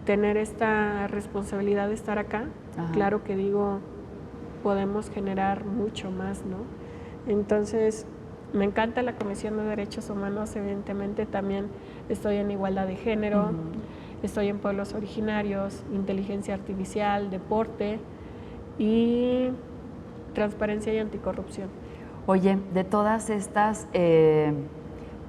tener esta responsabilidad de estar acá, claro que digo, podemos generar mucho más, ¿no? Entonces, me encanta la Comisión de Derechos Humanos, evidentemente también estoy en igualdad de género, estoy en pueblos originarios, inteligencia artificial, deporte y transparencia y anticorrupción. Oye, de todas estas, ¿te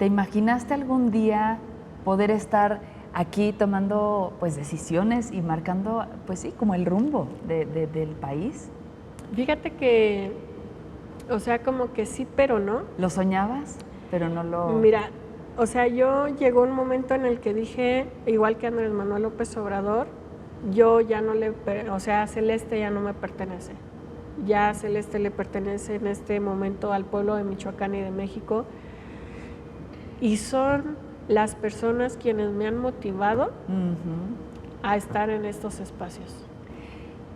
imaginaste algún día poder estar aquí tomando pues decisiones y marcando, pues sí, como el rumbo del país? Fíjate que, o sea, como que sí, pero no. ¿Lo soñabas, pero no lo...? Mira, o sea, yo llegó un momento en el que dije, igual que Andrés Manuel López Obrador, yo ya no le, o sea, Celeste ya no me pertenece. Ya Celeste le pertenece en este momento al pueblo de Michoacán y de México. Y son las personas quienes me han motivado a estar en estos espacios.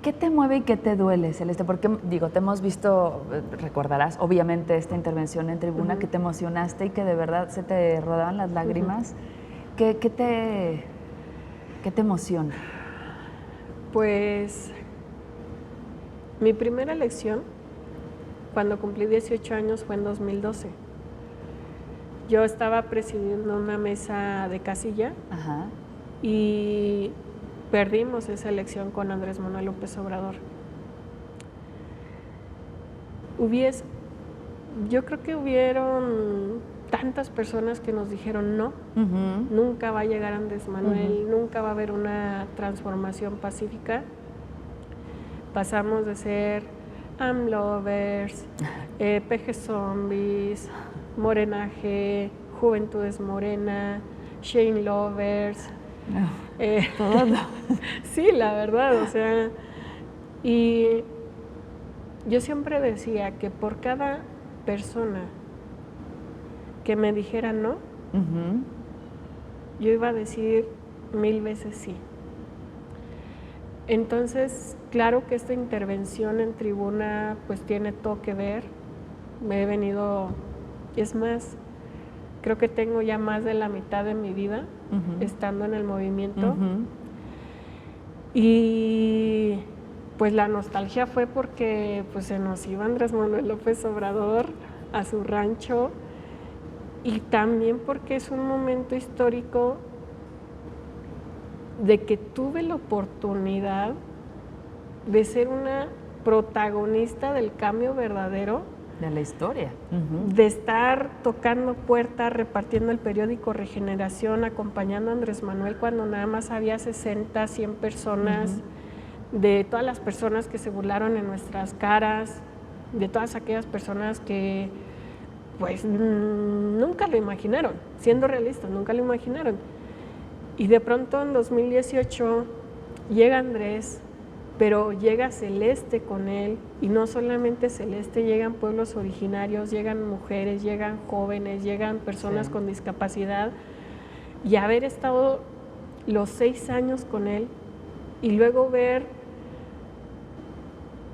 ¿Qué te mueve y qué te duele, Celeste? Porque, digo, te hemos visto, recordarás, obviamente, esta intervención en tribuna que te emocionaste y que de verdad se te rodaban las lágrimas. ¿Qué te emociona? Pues, mi primera elección, cuando cumplí 18 años, fue en 2012. Yo estaba presidiendo una mesa de casilla. Ajá. Y perdimos esa elección con Andrés Manuel López Obrador. Yo creo que hubieron tantas personas que nos dijeron no, nunca va a llegar Andrés Manuel, nunca va a haber una transformación pacífica. Pasamos de ser AMLovers, PG Zombies, Morenaje, Juventudes Morena, Shane Lovers. Todo. Sí, la verdad, o sea, y yo siempre decía que por cada persona que me dijera no, yo iba a decir 1000 veces sí. Entonces, claro que esta intervención en tribuna pues tiene todo que ver. Me he venido, es más, creo que tengo ya más de la mitad de mi vida estando en el movimiento. Y pues la nostalgia fue porque pues se nos iba Andrés Manuel López Obrador a su rancho, y también porque es un momento histórico de que tuve la oportunidad de ser una protagonista del cambio verdadero. De la historia. De estar tocando puertas, repartiendo el periódico Regeneración, acompañando a Andrés Manuel cuando nada más había 60, 100 personas, de todas las personas que se burlaron en nuestras caras, de todas aquellas personas que pues nunca lo imaginaron, siendo realistas, nunca lo imaginaron. Y de pronto en 2018 llega Andrés, pero llega Celeste con él, y no solamente Celeste, llegan pueblos originarios, llegan mujeres, llegan jóvenes, llegan personas con discapacidad, y haber estado los 6 años con él, y luego ver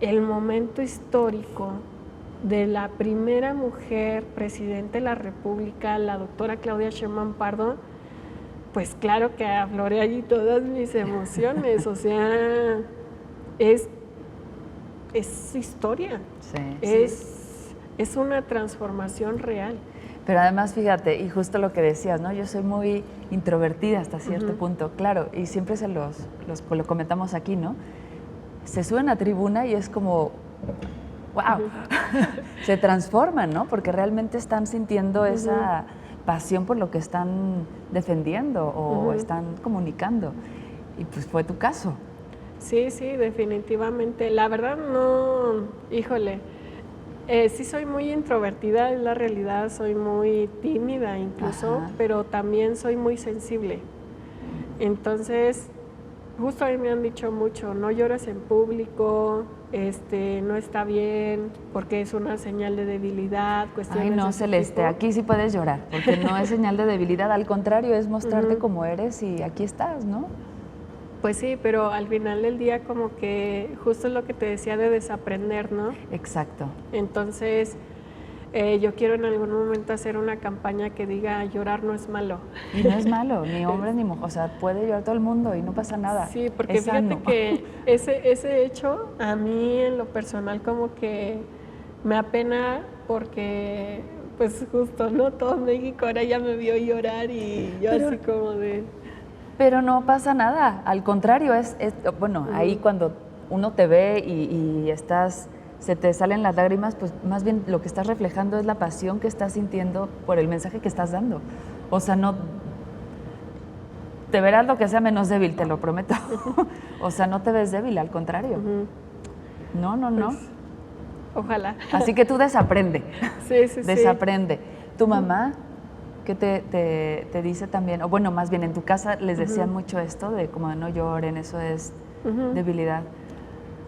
el momento histórico de la primera mujer presidenta de la República, la doctora Claudia Sheinbaum Pardo, pues claro que afloré allí todas mis emociones, o sea, es historia, es una transformación real. Pero además, fíjate, y justo lo que decías, ¿no? Yo soy muy introvertida hasta cierto punto, claro, y siempre lo comentamos aquí, ¿no? Se suben a tribuna y es como, wow, se transforman, ¿no? Porque realmente están sintiendo esa pasión por lo que están defendiendo o están comunicando. Y pues fue tu caso. Sí, sí, definitivamente. La verdad no, híjole, sí soy muy introvertida, es la realidad, soy muy tímida incluso, pero también soy muy sensible. Entonces, justo a mí me han dicho mucho, no llores en público, no está bien, porque es una señal de debilidad, cuestiones. Ay, no, Celeste, aquí sí puedes llorar, porque no es señal de debilidad, al contrario, es mostrarte como eres y aquí estás, ¿no? Pues sí, pero al final del día como que justo es lo que te decía de desaprender, ¿no? Exacto. Entonces, yo quiero en algún momento hacer una campaña que diga llorar no es malo. Y no es malo, ni hombres ni mujeres, o sea, puede llorar todo el mundo y no pasa nada. Sí, porque es fíjate sano. Que ese hecho a mí en lo personal como que me apena porque pues justo, ¿no? Todo México ahora ya me vio llorar y yo así como de... Pero no pasa nada, al contrario, bueno, ahí cuando uno te ve y se te salen las lágrimas, pues más bien lo que estás reflejando es la pasión que estás sintiendo por el mensaje que estás dando. O sea, no, te verás lo que sea menos débil, te lo prometo. O sea, no te ves débil, al contrario. No. Pues, ojalá. Así que tú desaprende. Sí. Desaprende. ¿Tu mamá qué te dice también? O bueno, más bien en tu casa les decían mucho esto de como no lloren, eso es debilidad.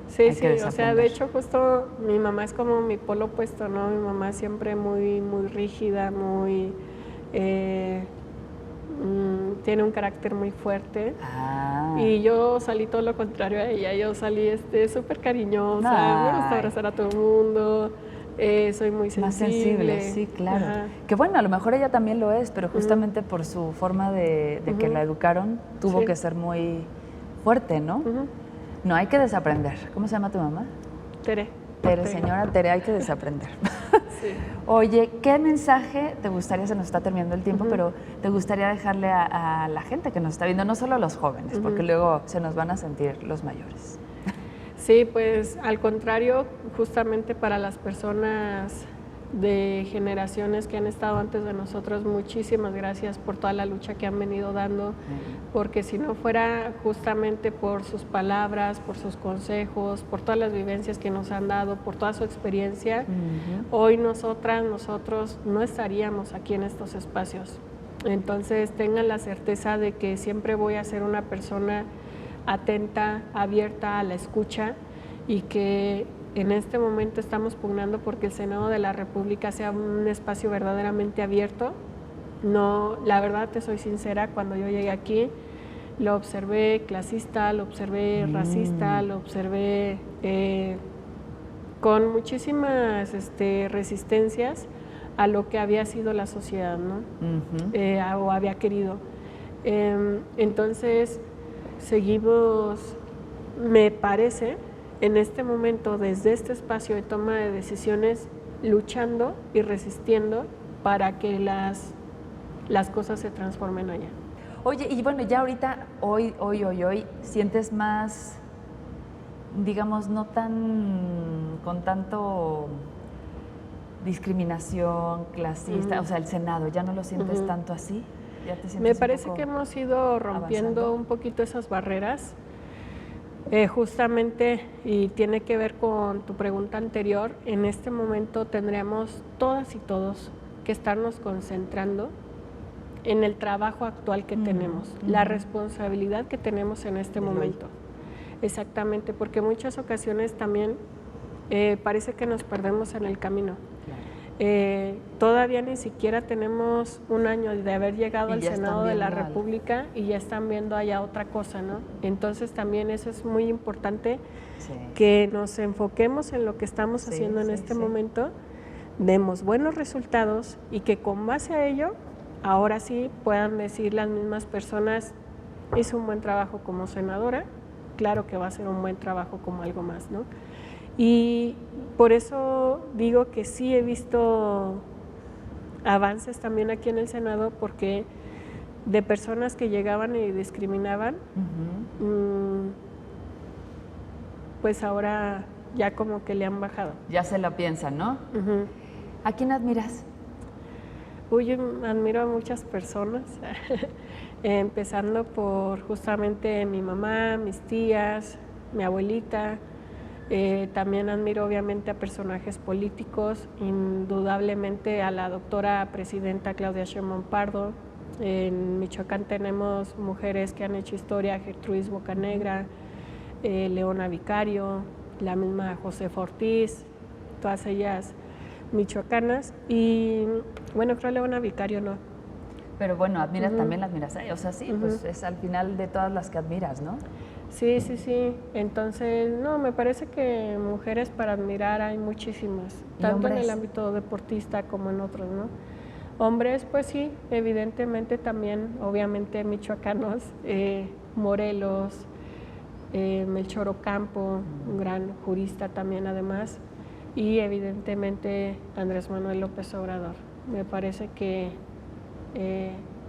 Sí, o sea, de hecho justo mi mamá es como mi polo opuesto, ¿no? Mi mamá siempre muy, muy rígida, muy... tiene un carácter muy fuerte. Y yo salí todo lo contrario a ella, yo salí súper cariñosa, me gusta abrazar a todo el mundo, soy muy sensible. Más sensible, sí, claro. Que bueno, a lo mejor ella también lo es, pero justamente por su forma de que la educaron, tuvo que ser muy fuerte, ¿no? No, hay que desaprender. ¿Cómo se llama tu mamá? Tere. Tere, señora Tere, hay que desaprender. Sí. Oye, ¿qué mensaje te gustaría, se nos está terminando el tiempo, pero te gustaría dejarle a la gente que nos está viendo, no solo a los jóvenes, porque luego se nos van a sentir los mayores? Sí, pues al contrario, justamente para las personas de generaciones que han estado antes de nosotros, muchísimas gracias por toda la lucha que han venido dando, porque si no fuera justamente por sus palabras, por sus consejos, por todas las vivencias que nos han dado, por toda su experiencia, hoy nosotros no estaríamos aquí en estos espacios. Entonces tengan la certeza de que siempre voy a ser una persona atenta, abierta a la escucha, y que en este momento estamos pugnando porque el Senado de la República sea un espacio verdaderamente abierto. No, la verdad, te soy sincera, cuando yo llegué aquí lo observé clasista, lo observé racista, lo observé con muchísimas resistencias a lo que había sido la sociedad, ¿no? O había querido. Entonces, seguimos, me parece, en este momento, desde este espacio de toma de decisiones, luchando y resistiendo para que las cosas se transformen allá. Oye, y bueno, ya ahorita, hoy, sientes más, digamos, no tan, con tanto discriminación clasista, o sea, el Senado, ¿ya no lo sientes tanto así? ¿Ya te sientes Me parece que hemos ido rompiendo avanzando un poquito esas barreras. Justamente, y tiene que ver con tu pregunta anterior, en este momento tendríamos todas y todos que estarnos concentrando en el trabajo actual que tenemos, la responsabilidad que tenemos en este momento. Exactamente, porque en muchas ocasiones también parece que nos perdemos en el camino. Todavía ni siquiera tenemos un año de haber llegado al Senado de la República y ya están viendo allá otra cosa, ¿no? Entonces también eso es muy importante, que nos enfoquemos en lo que estamos haciendo en este momento, demos buenos resultados y que con base a ello, ahora sí puedan decir las mismas personas, hizo un buen trabajo como senadora, claro que va a ser un buen trabajo como algo más, ¿no? Y por eso digo que sí he visto avances también aquí en el Senado, porque de personas que llegaban y discriminaban, pues ahora ya como que le han bajado. Ya se lo piensan, ¿no? ¿A quién admiras? Uy, yo admiro a muchas personas, empezando por justamente mi mamá, mis tías, mi abuelita. También admiro obviamente a personajes políticos, indudablemente a la doctora presidenta Claudia Sheinbaum Pardo. En Michoacán tenemos mujeres que han hecho historia, Gertrudis Bocanegra, Leona Vicario, la misma Josefa Ortiz, todas ellas michoacanas. Y bueno, creo Leona Vicario no. Pero bueno, admiras también, la admiras a ella, o sea, sí, pues es al final de todas las que admiras, ¿no? Sí. Entonces, no, me parece que mujeres para admirar hay muchísimas, tanto en el ámbito deportista como en otros, ¿no? Hombres, pues sí, evidentemente también, obviamente michoacanos, Morelos, Melchor Ocampo, un gran jurista también además, y evidentemente Andrés Manuel López Obrador. Me parece que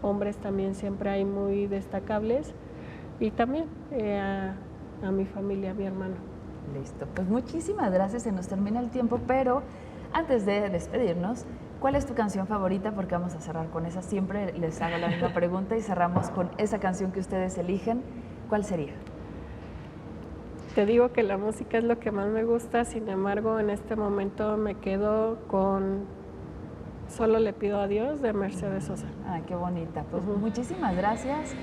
hombres también siempre hay muy destacables, y también a mi familia, a mi hermano. Listo, pues muchísimas gracias, se nos termina el tiempo, pero antes de despedirnos, ¿cuál es tu canción favorita? Porque vamos a cerrar con esa, siempre les hago la misma pregunta y cerramos con esa canción que ustedes eligen. ¿Cuál sería? Te digo que la música es lo que más me gusta, sin embargo, en este momento me quedo con Solo le pido a Dios, de Mercedes Sosa. Ah, qué bonita. Pues muchísimas gracias.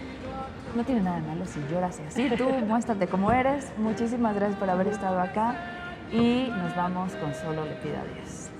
No tiene nada de malo si lloras y así. Tú muéstrate como eres. Muchísimas gracias por haber estado acá y nos vamos con Solo le pido a Dios.